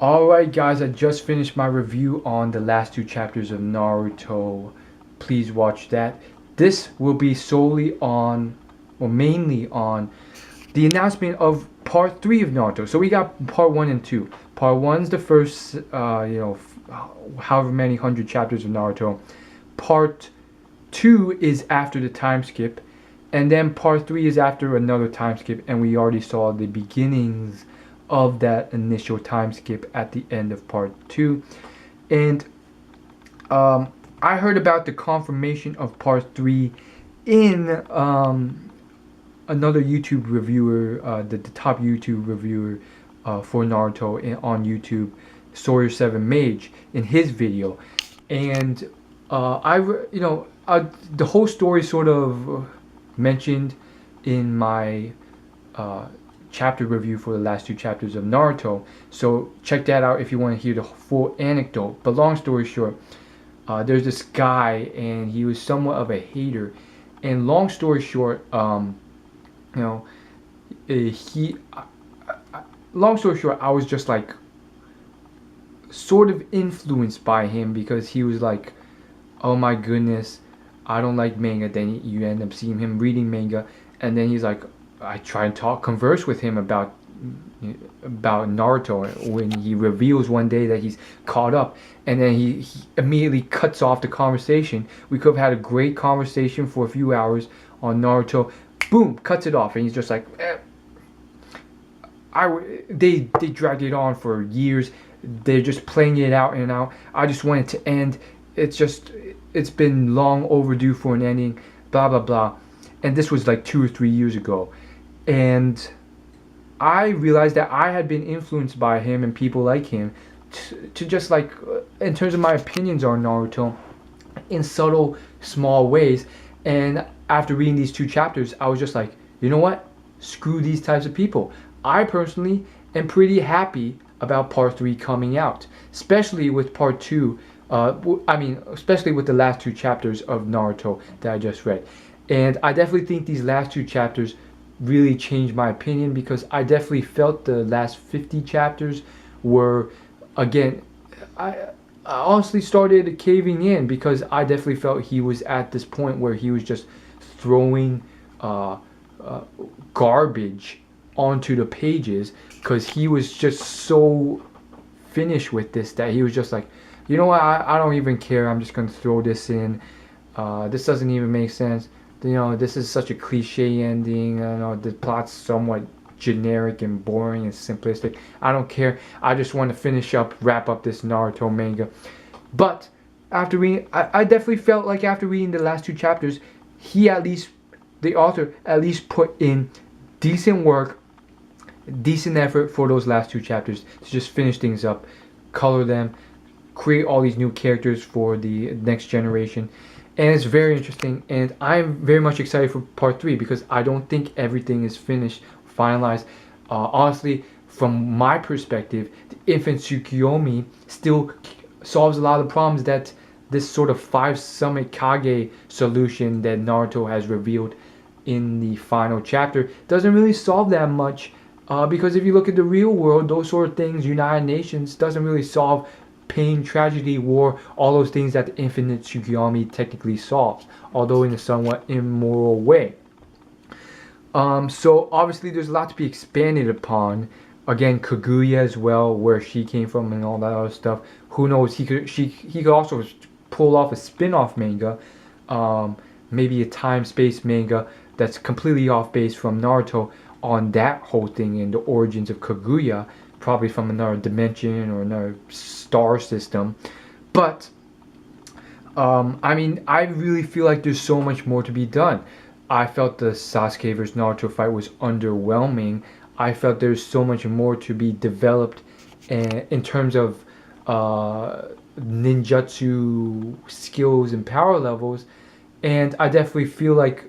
Alright guys, I just finished my review on the last two chapters of Naruto. Please watch that. This will be solely on, or mainly on, the announcement of part 3 of Naruto. So we got part 1 and 2. Part 1's the first, however many hundred chapters of Naruto. Part 2 is after the time skip. And then part 3 is after another time skip. And we already saw the beginnings of that initial time skip at the end of part 2. And I heard about the confirmation of part 3 in another YouTube reviewer, the top YouTube reviewer for Naruto on YouTube, Sawyer7 Mage, in his video. And the whole story sort of mentioned in my chapter review for the last two chapters of Naruto. So check that out if you want to hear the full anecdote. But long story short, there's this guy and he was somewhat of a hater. And long story short, long story short, I was just like sort of influenced by him because he was like, oh my goodness, I don't like manga. Then you end up seeing him reading manga, and then he's like, I try and converse with him about Naruto when he reveals one day that he's caught up, and then he immediately cuts off the conversation. We could have had a great conversation for a few hours on Naruto. Boom, cuts it off, and he's just like, they dragged it on for years. They're just playing it out and out. I just want it to end. It's been long overdue for an ending. Blah blah blah. And this was like 2 or 3 years ago. And I realized that I had been influenced by him and people like him to just like, in terms of my opinions on Naruto, in subtle, small ways. And after reading these two chapters, I was just like, you know what? Screw these types of people. I personally am pretty happy about part 3 coming out, especially with part 2. Especially with the last two chapters of Naruto that I just read. And I definitely think these last two chapters really changed my opinion, because I definitely felt the last 50 chapters were, again, I honestly started caving in, because I definitely felt he was at this point where he was just throwing garbage onto the pages, because he was just so finished with this that he was just like, you know what, I don't even care, I'm just going to throw this in. This doesn't even make sense. This is such a cliche ending. The plot's somewhat generic and boring and simplistic. I don't care. I just want to wrap up this Naruto manga. But after reading, I definitely felt like after reading the last two chapters, the author at least put in decent work, decent effort for those last two chapters to just finish things up, color them, create all these new characters for the next generation. And it's very interesting, and I'm very much excited for part 3, because I don't think everything is finished, finalized. Honestly, from my perspective, the infant Tsukiyomi still solves a lot of the problems that this sort of 5-summit Kage solution that Naruto has revealed in the final chapter doesn't really solve that much, because if you look at the real world, those sort of things, United Nations, doesn't really solve pain, tragedy, war, all those things that the infinite Tsukiyomi technically solves, although in a somewhat immoral way. So obviously there's a lot to be expanded upon. Again, Kaguya as well, where she came from and all that other stuff. Who knows? He could also pull off a spin-off manga, maybe a time-space manga that's completely off base from Naruto on that whole thing and the origins of Kaguya, probably from another dimension or another star system. But I really feel like there's so much more to be done. I felt the Sasuke vs Naruto fight was underwhelming. I felt there's so much more to be developed in terms of ninjutsu skills and power levels. And I definitely feel like,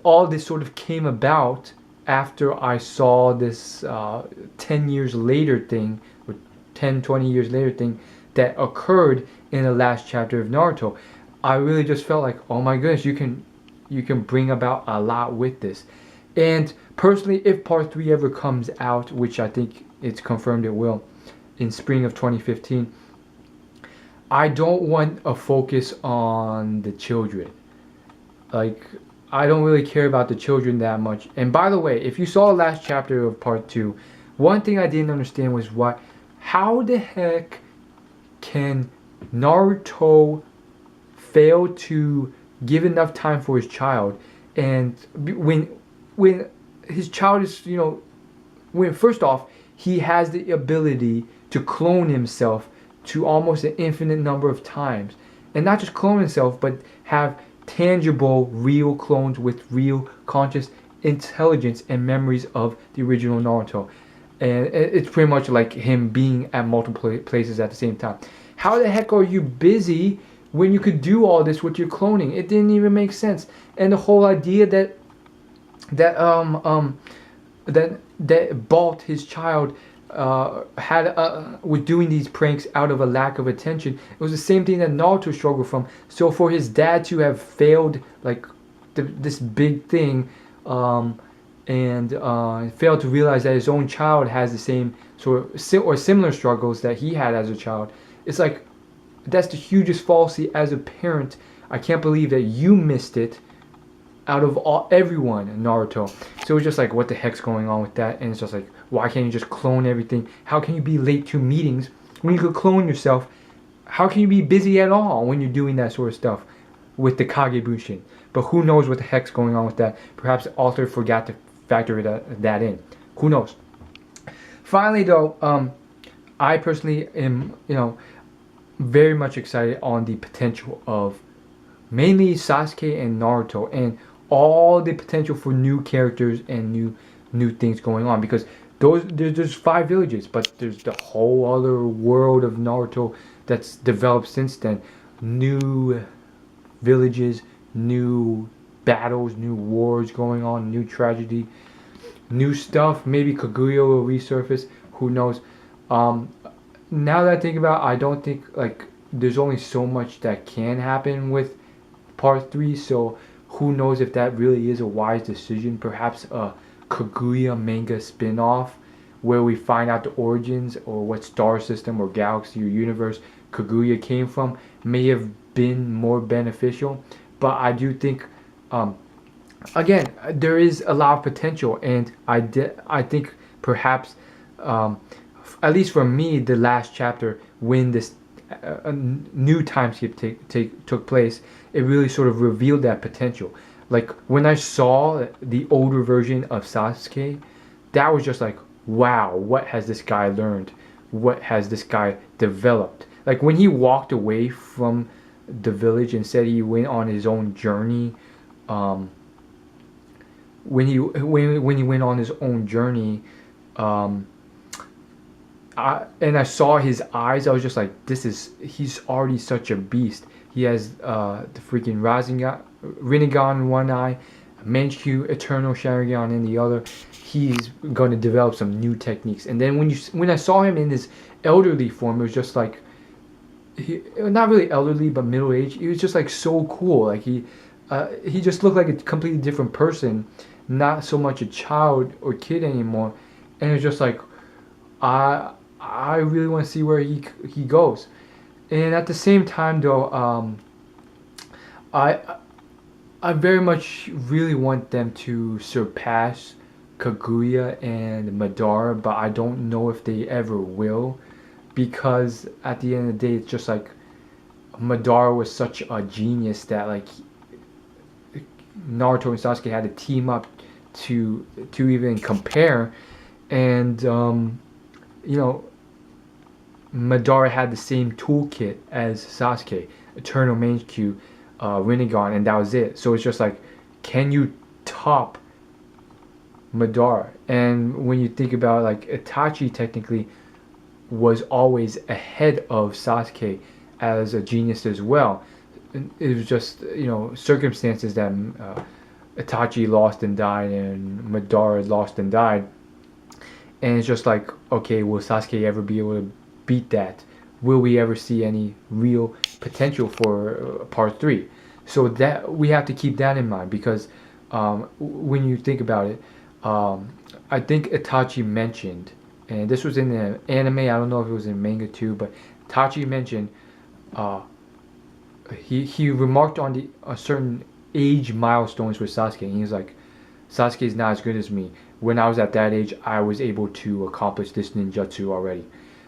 all this sort of came about after I saw this 10 years later thing, or 10, 20 years later thing that occurred in the last chapter of Naruto. I really just felt like, oh my goodness, you can bring about a lot with this. And personally, if part 3 ever comes out, which I think it's confirmed it will, in spring of 2015. I don't want a focus on the children. Like, I don't really care about the children that much. And by the way, if you saw the last chapter of part 2, one thing I didn't understand was how the heck can Naruto fail to give enough time for his child, and when his child is, when first off, he has the ability to clone himself to almost an infinite number of times, and not just clone himself, but have tangible, real clones with real conscious intelligence and memories of the original Naruto. And it's pretty much like him being at multiple places at the same time. How the heck are you busy when you could do all this with your cloning? It didn't even make sense. And the whole idea that Balt, his child, was doing these pranks out of a lack of attention. It was the same thing that Naruto struggled from. So for his dad to have failed like this big thing, and failed to realize that his own child has the same sort of or similar struggles that he had as a child, it's like, that's the hugest falsity as a parent. I can't believe that you missed it out of everyone in Naruto. So it's just like, what the heck's going on with that? And it's just like, why can't you just clone everything? How can you be late to meetings when you could clone yourself? How can you be busy at all when you're doing that sort of stuff with the Kagebushin? But who knows what the heck's going on with that? Perhaps the author forgot to factor that in. Who knows? Finally, though, I personally am, very much excited on the potential of mainly Sasuke and Naruto, and all the potential for new characters and new things going on, because there's 5 villages, but there's the whole other world of Naruto that's developed since then. New villages, new battles, new wars going on, new tragedy, new stuff. Maybe Kaguya will resurface. Who knows? Now that I think about it, I don't think, like, there's only so much that can happen with part 3, so who knows if that really is a wise decision. Perhaps a Kaguya manga spin-off where we find out the origins or what star system or galaxy or universe Kaguya came from may have been more beneficial. But I do think, again, there is a lot of potential, and I think perhaps, at least for me, the last chapter, when this new time skip took place, it really sort of revealed that potential. Like, when I saw the older version of Sasuke, that was just like, wow, what has this guy learned? What has this guy developed? Like, when he walked away from the village and said he went on his own journey, when he went on his own journey, and I saw his eyes, I was just like, he's already such a beast. He has the freaking Rinnegan in one eye, Manchu Eternal Sharingan in the other. He's going to develop some new techniques. And then when I saw him in his elderly form, it was just like, not really elderly, but middle-aged. He was just like so cool. Like he just looked like a completely different person, not so much a child or kid anymore. And it's just like, I really want to see where he goes. And at the same time, though, I very much really want them to surpass Kaguya and Madara, but I don't know if they ever will, because at the end of the day, it's just like, Madara was such a genius that, like, Naruto and Sasuke had to team up to even compare. And Madara had the same toolkit as Sasuke, Eternal Manchu, Rinnegan, and that was it. So it's just like, can you top Madara? And when you think about, like, Itachi technically was always ahead of Sasuke as a genius as well. It was just, circumstances that Itachi lost and died, and Madara lost and died. And it's just like, okay, will Sasuke ever be able to beat that? Will we ever see any real potential for part 3? So that we have to keep that in mind, because when you think about it, I think Itachi mentioned and this was in the anime. I don't know if it was in manga too, but Tachi mentioned he remarked on the a certain age milestones with Sasuke, and he was like, Sasuke is not as good as me. When I was at that age, I was able to accomplish this ninjutsu already.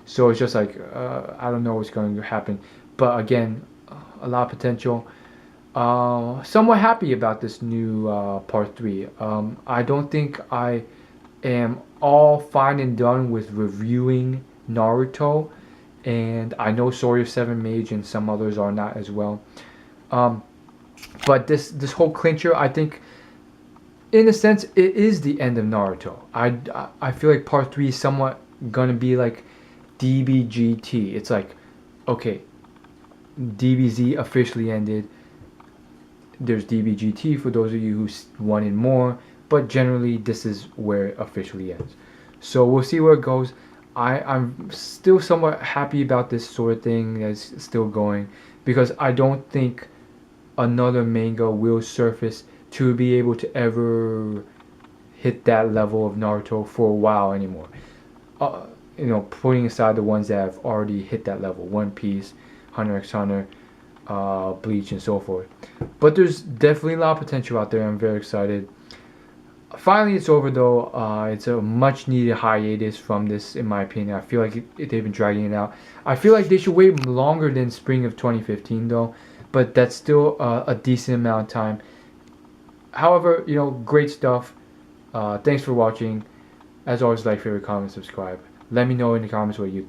So it's just like I don't know what's going to happen, but again, a lot of potential. Somewhat happy about this new part 3. I don't think I am all fine and done with reviewing Naruto, and I know Sword of Seven Mage and some others are not as well. Um, but this whole clincher, I think, in a sense, it is the end of Naruto. I feel like part 3 is somewhat gonna be like DBGT. It's like, okay, DBZ officially ended. There's DBGT for those of you who wanted more, but generally this is where it officially ends. So we'll see where it goes. I'm still somewhat happy about this sort of thing that's still going, because I don't think another manga will surface to be able to ever hit that level of Naruto for a while anymore. Putting aside the ones that have already hit that level, One Piece, Hunter x Hunter, Bleach, and so forth. But there's definitely a lot of potential out there. I'm very excited. Finally, it's over though. It's a much needed hiatus from this, in my opinion. I feel like they've been dragging it out. I feel like they should wait longer than spring of 2015 though, but that's still a decent amount of time. However, great stuff. Thanks for watching. As always, like, favorite, comment, subscribe. Let me know in the comments what you think.